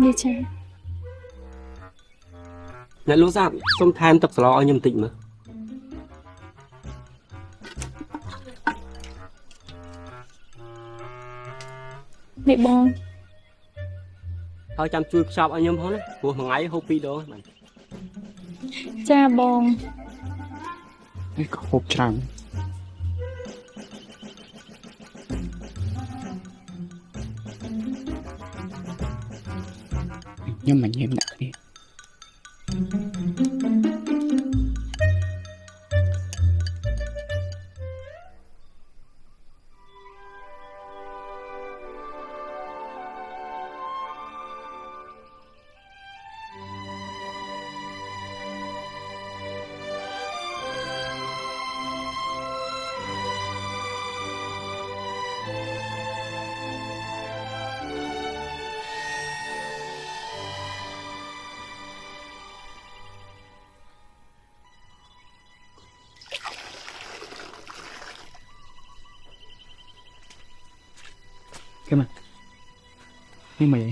នេះចាអ្នកលោកសាប់សុំថែមទឹកស្លឲ្យខ្ញុំបន្តិចមើលនេះបងហើយចាំជួយខ្ចប់ឲ្យខ្ញុំផងណាព្រោះមួយថ្ងៃហូប2 ដងបាទ ចាបង នេះក៏ហូបច្រើនខ្ញុំមិនញ៉ាំអ្នកនេះគេមកនេះមកអី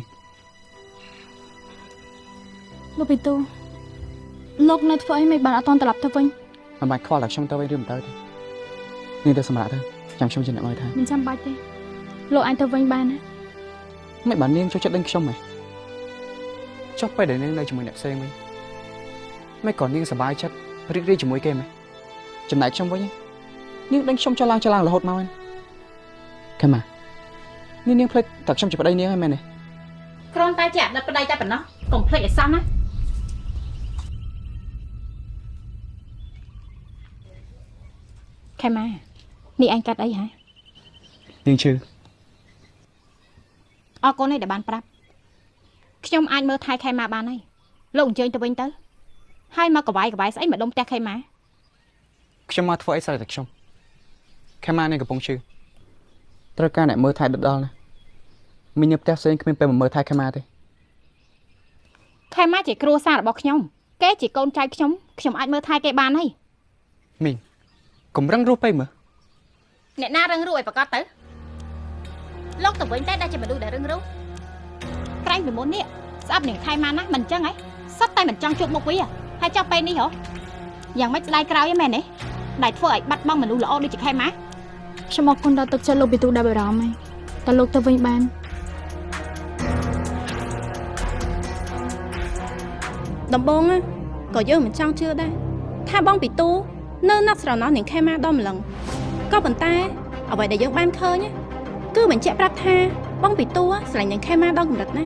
លោកពីទូលោកនៅធ្វើអីមិនបានអត់តន់ត្រឡប់ទៅវិញ មិនបាច់ខ្វល់តែខ្ញុំទៅវិញឬមិនទៅទេនេះទៅសម្រាប់ទៅចាំខ្ញុំជាអ្នកឲ្យថា មិនចាំបាច់ទេលោកអាចទៅវិញបានណា មិនបាននាងចូលចិត្តដឹងខ្ញុំហ៎ចុះពេលដែលនាងនៅជាមួយអ្នកផ្សេងវិញមិនក៏នាងសប្បាយចិត្តរីករាយជាមួយគេមែនចំណែកខ្ញុំវិញនាងដឹងខ្ញុំចឡើងរហូតមកហ្នឹងខេម៉ានាងភ្លេចតែខ្ញុំជាប្តីនាងហ្នឹងមែនទេ គ្រាន់តែជាអតីតប្តីតែប៉ុណ្ណោះកុំភ្លេចឲ្យសោះណាខែម៉ានេះអញកាត់អីហ៎ នាងឈឺ អរគុណឯងដែលបានប្រាប់ខ្ញុំអាចមើលថែខេម៉ាបានហើយលោកអញ្ជើញទៅវិញទៅហើយមកកវាយស្អីមកដុំផ្ទះខេម៉ា ខ្ញុំមកធ្វើអីស្រេចតែខ្ញុំខេម៉ានាងកំពុងឈឺត្រូវការអ្នកមើលថែដដល់ណាមីងនៅផ្ទះផ្សេងគ្មានពេលមកមើលថែខេម៉ាទេ ខេម៉ាជាគ្រួសាររបស់ខ្ញុំគេជាកូនចៅខ្ញុំអាចមើលថែគេបានហើយ មីងកុំរឹងរស់ពេកមើល អ្នកណារឹងរូសឲ្យប្រកាសទៅលោកទៅវិញតែដែលជាមនុស្សដែលរឹងរូសក្រែងពីមុននេះស្អប់នឹងខេម៉ាណាស់មិនអញ្ចឹងហ៎សុទ្ធតែមិនចង់ជួបមុខវាហើយចាប់ពេលនេះហ៎យ៉ាងម៉េចស្ដាយក្រោយហ្នឹងមែនទេដែលធ្វើឲ្យបាត់បង់មនុស្សល្អដូចជាខេម៉ា ខ្ញុំអរគុណដល់ទឹកចិត្តលោកពីទូដែលបារម្ភហើយតើលោកទៅវិញបានដំបងក៏យើងមិនចង់ជឿដែរថាបងពីទូនៅណាត់ស្រណោះនឹងខេម៉ាដល់ម្លឹងក៏ប៉ុន្តែអ្វីដែលយើងបានឃើញគឺបញ្ជាក់ប្រាប់ថាបងពីទូស្រឡាញ់នឹងខេម៉ាដល់កម្រិតណា